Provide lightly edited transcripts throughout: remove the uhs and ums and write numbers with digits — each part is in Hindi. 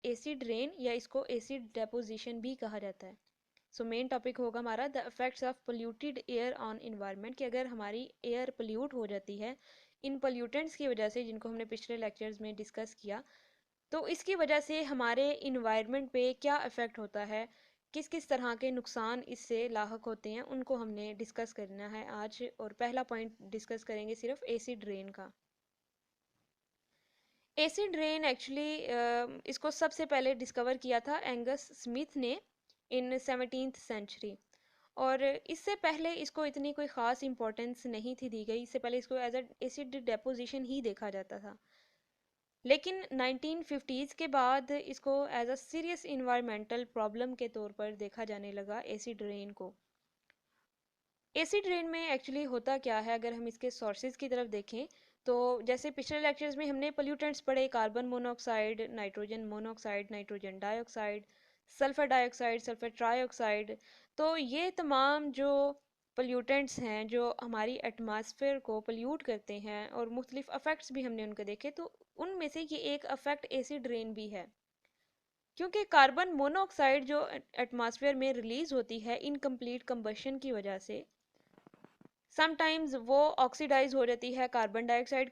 एसिड रेन या इसको एसिड डेपोजिशन भी कहा जाता है। सो मेन टॉपिक होगा हमारा the effects of polluted air on environment, कि अगर हमारी एयर पोल्यूट हो जाती है इन पोल्यूटेंट्स की वजह से, जिनको हमने पिछले लेक्चर्स में डिस्कस किया, तो इसकी वजह से हमारे इन्वायरमेंट पे क्या इफ़ेक्ट होता है, किस किस तरह के नुकसान इससे लाहक होते हैं, उनको हमने डिस्कस करना है आज। और पहला पॉइंट डिस्कस करेंगे सिर्फ एसिड रेन का। एसिड रेन एक्चुअली इसको सबसे पहले डिस्कवर किया था एंगस स्मिथ ने इन 17th सेंचुरी। और इससे पहले इसको इतनी कोई ख़ास इंपॉर्टेंस नहीं थी दी गई, इससे पहले इसको एज अ एसिड डेपोजिशन ही देखा जाता था। लेकिन 1950s के बाद इसको as a serious environmental problem के तौर पर देखा जाने लगा एसिड रेन को। एसिड रेन में एक्चुअली होता क्या है, अगर हम इसके सोर्सेज की तरफ देखें तो जैसे पिछले लेक्चर्स में हमने पोल्यूटेंट्स पढ़े, carbon monoxide, nitrogen monoxide, nitrogen dioxide, sulphur dioxide, sulphur trioxide. तो ये तमाम जो पोल्यूटेंट्स हैं जो हमारी एटमॉस्फेयर को पोल्यूट करते हैं और मुख्तलिफ अफेक्ट्स भी हमने उनके देखे, तो उनमें से ये एक अफेक्ट एसिड रेन भी है। क्योंकि कार्बन मोनोऑक्साइड जो एटमॉस्फेयर में रिलीज होती है इनकम्प्लीट कंबशन की वजह से, समटाइम्स वो ऑक्सीडाइज हो जाती है कार्बन डाइऑक्साइड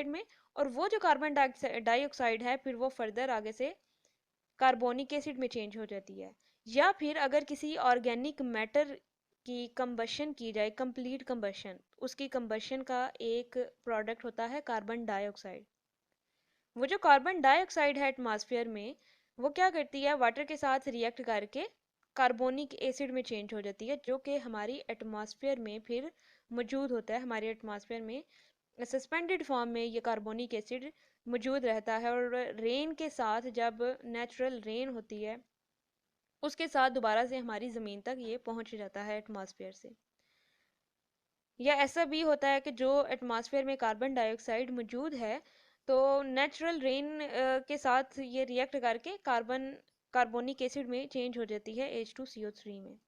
में, और वो जो कार्बन डाइऑक्साइड है फिर वो फर्दर आगे से कार्बोनिक एसिड में चेंज हो जाती है। या फिर अगर किसी ऑर्गेनिक मैटर की कंबशन की जाए, कंप्लीट कंबशन, उसकी कंबशन का एक प्रोडक्ट होता है कार्बन डाइऑक्साइड। वो जो कार्बन डाइऑक्साइड है एटमॉस्फेयर में, वो क्या करती है, वाटर के साथ रिएक्ट करके कार्बोनिक एसिड में चेंज हो जाती है, जो कि हमारी एटमॉस्फेयर में फिर मौजूद होता है। हमारे एटमॉस्फेयर में सस्पेंडेड फॉर्म में ये कार्बोनिक एसिड मौजूद रहता है, और रेन के साथ जब नेचुरल रेन होती है उसके साथ दोबारा से हमारी ज़मीन तक ये पहुंच जाता है एटमॉस्फेयर से। या ऐसा भी होता है कि जो एटमॉस्फेयर में कार्बन डाइऑक्साइड मौजूद है, तो नेचुरल रेन के साथ ये रिएक्ट करके कार्बोनिक एसिड में चेंज हो जाती है H2CO3 में।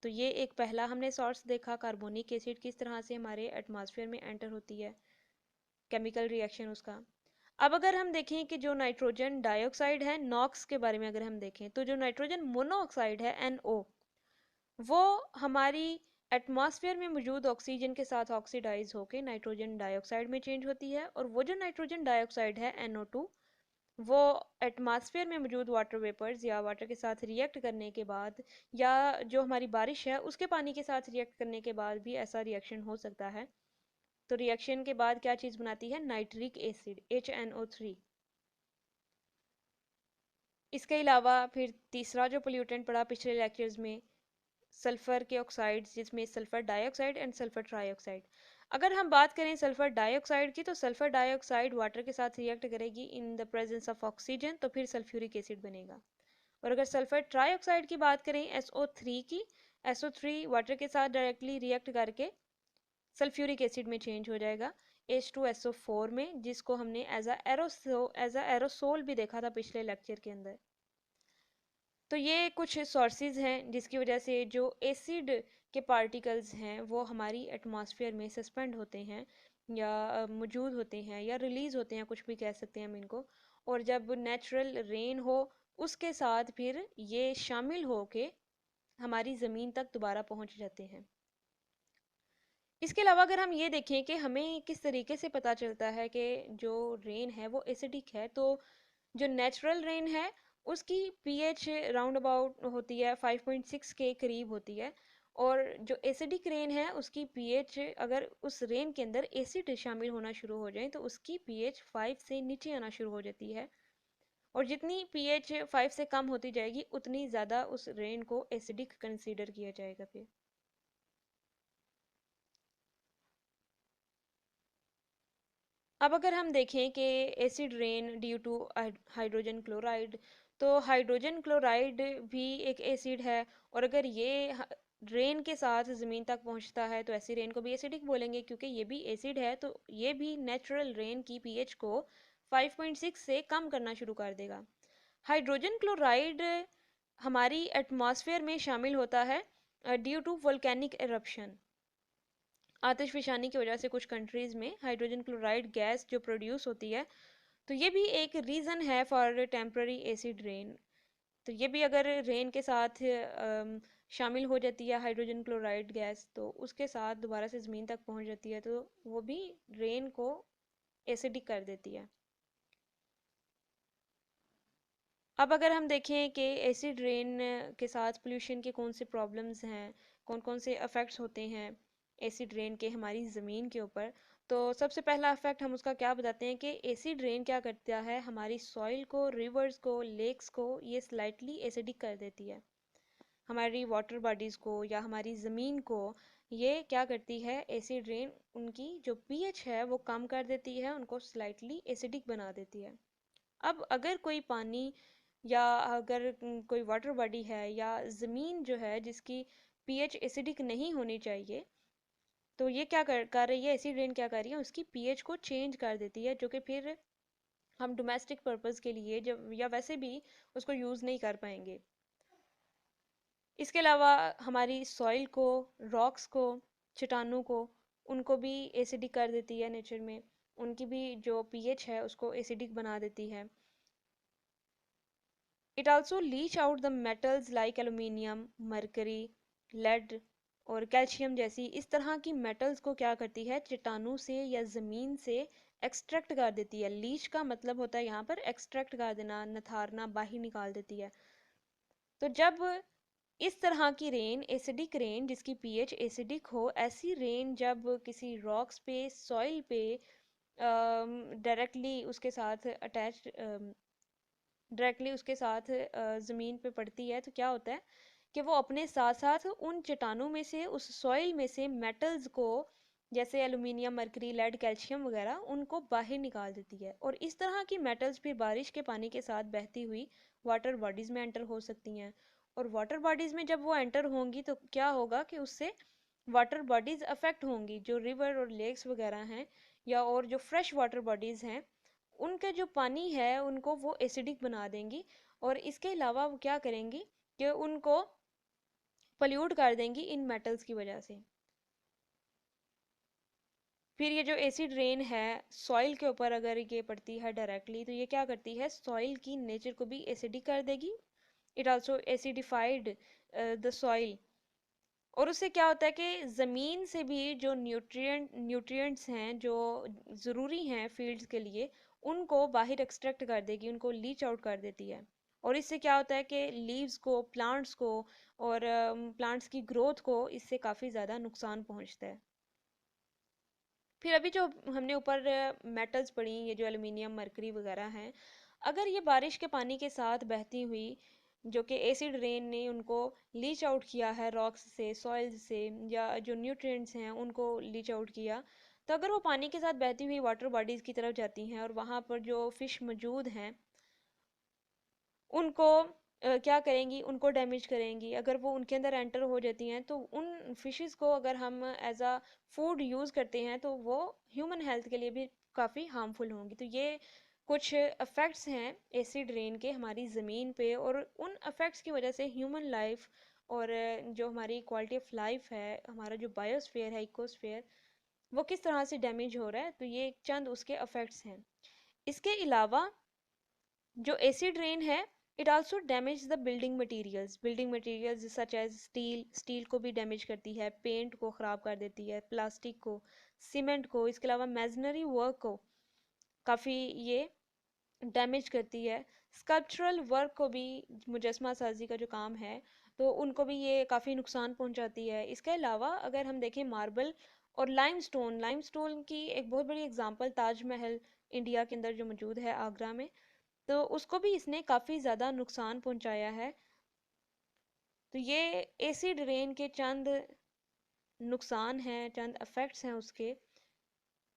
तो ये एक पहला हमने सोर्स देखा, कार्बोनिक एसिड किस तरह से हमारे एटमॉस्फेयर में एंटर होती है, केमिकल रिएक्शन उसका। अब अगर हम देखें कि जो नाइट्रोजन डाइऑक्साइड है, नॉक्स के बारे में अगर हम देखें, तो जो नाइट्रोजन मोनोऑक्साइड है NO, वो हमारी एटमॉस्फेयर में मौजूद ऑक्सीजन के साथ ऑक्सीडाइज होकर नाइट्रोजन डाइऑक्साइड में चेंज होती है। और वो जो नाइट्रोजन डाइऑक्साइड है NO2, वो एटमॉस्फेयर में मौजूद वाटर वेपर्स या वाटर के साथ रिएक्ट करने के बाद, या जो हमारी बारिश है उसके पानी के साथ रिएक्ट करने के बाद भी ऐसा रिएक्शन हो सकता है। तो रिएक्शन के बाद क्या चीज़ बनाती है, नाइट्रिक एसिड HNO3। इसके अलावा फिर तीसरा जो पोल्यूटेंट पड़ा पिछले लेक्चर्स में, सल्फर के ऑक्साइड्स, जिसमें sulphur dioxide and sulphur trioxide. अगर हम बात करें सल्फर डाइऑक्साइड की, तो सल्फर डाइऑक्साइड वाटर के साथ रिएक्ट करेगी in the presence of oxygen, तो फिर सल्फ्यूरिक एसिड बनेगा। और अगर सल्फर ट्राइऑक्साइड की बात करें SO3 की, SO3 वाटर के साथ डायरेक्टली रिएक्ट करके सल्फ्यूरिक एसिड में चेंज हो जाएगा H2SO4 में, जिसको हमने एज अ एरोसोल भी देखा था पिछले लेक्चर के अंदर। तो ये कुछ सोर्सेज हैं जिसकी वजह से जो एसिड के पार्टिकल्स हैं वो हमारी एटमॉस्फेयर में सस्पेंड होते हैं, या मौजूद होते हैं, या रिलीज़ होते हैं, कुछ भी कह सकते हैं हम इनको। और जब नेचुरल रेन हो उसके साथ फिर ये शामिल हो के हमारी ज़मीन तक दोबारा पहुंच जाते हैं। इसके अलावा अगर हम ये देखें कि हमें किस तरीके से पता चलता है कि जो रेन है वो एसिडिक है, तो जो नेचुरल रेन है उसकी पीएच राउंड अबाउट होती है 5.6 के करीब होती है। और जो एसिडिक रेन है उसकी पीएच, अगर उस रेन के अंदर एसिड शामिल होना शुरू हो जाए तो उसकी पीएच 5 से नीचे आना शुरू हो जाती है। और जितनी पीएच 5 से कम होती जाएगी उतनी ज़्यादा उस रेन को एसिडिक कंसीडर किया जाएगा फिर। अब अगर हम देखें कि acid rain due to hydrogen chloride, तो हाइड्रोजन क्लोराइड भी एक एसिड है। और अगर ये रेन के साथ ज़मीन तक पहुंचता है तो ऐसी रेन को भी एसिडिक बोलेंगे, क्योंकि ये भी एसिड है, तो ये भी नेचुरल रेन की पीएच को 5.6 से कम करना शुरू कर देगा। हाइड्रोजन क्लोराइड हमारी एटमॉस्फेयर में शामिल होता है ड्यू टू वोल्केनिक एरप्शन। आतिशफशानी की वजह से कुछ कंट्रीज़ में हाइड्रोजन क्लोराइड गैस जो प्रोड्यूस होती है, तो ये भी एक रीज़न है फॉर टेम्पररी एसिड रेन। तो ये भी अगर रेन के साथ शामिल हो जाती है हाइड्रोजन क्लोराइड गैस, तो उसके साथ दोबारा से ज़मीन तक पहुंच जाती है, तो वो भी रेन को एसिडिक कर देती है। अब अगर हम देखें कि एसिड रेन के साथ पोल्यूशन के कौन से प्रॉब्लम्स हैं, कौन कौन से अफेक्ट्स होते हैं एसिड रेन के हमारी ज़मीन के ऊपर, तो सबसे पहला अफेक्ट हम उसका क्या बताते हैं कि एसिड रेन क्या करता है, हमारी सॉइल को, रिवर्स को, लेक्स को ये स्लाइटली एसिडिक कर देती है। हमारी वाटर बॉडीज़ को या हमारी ज़मीन को ये क्या करती है, एसिड रेन उनकी जो पीएच है वो कम कर देती है, उनको स्लाइटली एसिडिक बना देती है। अब अगर कोई पानी या अगर कोई वाटर बॉडी है या ज़मीन जो है जिसकी पीएच एसिडिक नहीं होनी चाहिए, तो ये क्या कर रही है, एसिड रेन क्या कर रही है, उसकी पीएच को चेंज कर देती है, जो कि फिर हम डोमेस्टिक पर्पस के लिए जब या वैसे भी उसको यूज़ नहीं कर पाएंगे। इसके अलावा हमारी सॉइल को, रॉक्स को, चट्टानों को, उनको भी एसिडिक कर देती है नेचर में, उनकी भी जो पीएच है उसको एसिडिक बना देती है। It also leach out the metals like aluminium, mercury, lead और कैल्शियम जैसी इस तरह की मेटल्स को क्या करती है, चट्टानों से या ज़मीन से एक्सट्रैक्ट कर देती है। लीच का मतलब होता है यहाँ पर एक्सट्रैक्ट कर देना, नथारना, बाहर निकाल देती है। तो जब इस तरह की रेन, एसिडिक रेन जिसकी पीएच एसिडिक हो, ऐसी रेन जब किसी रॉक्स पे, सॉइल पे डायरेक्टली उसके साथ अटैच डायरेक्टली उसके साथ ज़मीन पे पड़ती है, तो क्या होता है कि वो अपने साथ साथ उन चट्टानों में से, उस सॉइल में से मेटल्स को, जैसे एलुमिनियम, मरकरी, लेड, कैल्शियम वगैरह, उनको बाहर निकाल देती है। और इस तरह की मेटल्स फिर बारिश के पानी के साथ बहती हुई वाटर बॉडीज़ में एंटर हो सकती हैं। और वाटर बॉडीज़ में जब वो एंटर होंगी तो क्या होगा कि उससे वाटर बॉडीज़ अफेक्ट होंगी, जो रिवर और लेक्स वगैरह हैं या और जो फ्रेश वाटर बॉडीज़ हैं, उनके जो पानी है उनको वो एसिडिक बना देंगी। और इसके अलावा वो क्या करेंगी कि उनको पल्यूट कर देंगी इन मेटल्स की वजह से। फिर ये जो एसिड रेन है सॉइल के ऊपर अगर ये पड़ती है डायरेक्टली, तो ये क्या करती है, सॉइल की नेचर को भी एसिडिक कर देगी। It also acidified the soil. और उससे क्या होता है कि ज़मीन से भी जो न्यूट्रिएंट्स हैं जो ज़रूरी हैं फील्ड्स के लिए, उनको बाहर एक्सट्रैक्ट कर देगी, उनको लीच आउट कर देती है। और इससे क्या होता है कि लीव्स को, प्लांट्स को और प्लांट्स की ग्रोथ को इससे काफ़ी ज़्यादा नुकसान पहुंचता है। फिर अभी जो हमने ऊपर मेटल्स पढ़ी, ये जो एल्युमिनियम, मरकरी वगैरह हैं, अगर ये बारिश के पानी के साथ बहती हुई, जो कि एसिड रेन ने उनको लीच आउट किया है रॉक्स से, सॉइल से, या जो न्यूट्रिएंट्स हैं उनको लीच आउट किया, तो अगर वो पानी के साथ बहती हुई वाटर बॉडीज़ की तरफ जाती हैं और वहाँ पर जो फ़िश मौजूद हैं उनको क्या करेंगी, उनको डैमेज करेंगी। अगर वो उनके अंदर एंटर हो जाती हैं तो उन फिशेस को अगर हम एज अ फूड यूज़ करते हैं तो वो ह्यूमन हेल्थ के लिए भी काफ़ी हार्मफुल होंगी। तो ये कुछ अफेक्ट्स हैं एसिड रेन के हमारी ज़मीन पे, और उन अफेक्ट्स की वजह से ह्यूमन लाइफ और जो हमारी क्वालिटी ऑफ लाइफ है, हमारा जो बायोस्फीयर है, इकोस्फीयर, वो किस तरह से डैमेज हो रहा है। तो ये चंद उसके अफेक्ट्स हैं। इसके अलावा जो एसिड रेन है, it also damage the building materials such as steel को भी डैमेज करती है, पेंट को ख़राब कर देती है, प्लास्टिक को, सीमेंट को, इसके अलावा मैजनरी वर्क को काफ़ी ये डैमेज करती है। स्कल्पचरल वर्क को भी, मुजस्मा साजी का जो काम है, तो उनको भी ये काफ़ी नुकसान पहुंचाती है। इसके अलावा अगर हम देखें मार्बल और लाइमस्टोन की एक बहुत बड़ी एग्जांपल ताजमहल इंडिया के अंदर जो मौजूद है आगरा में, तो उसको भी इसने काफ़ी ज़्यादा नुकसान पहुंचाया है। तो ये एसिड रेन के चंद नुकसान हैं, चंद अफेक्ट्स हैं उसके।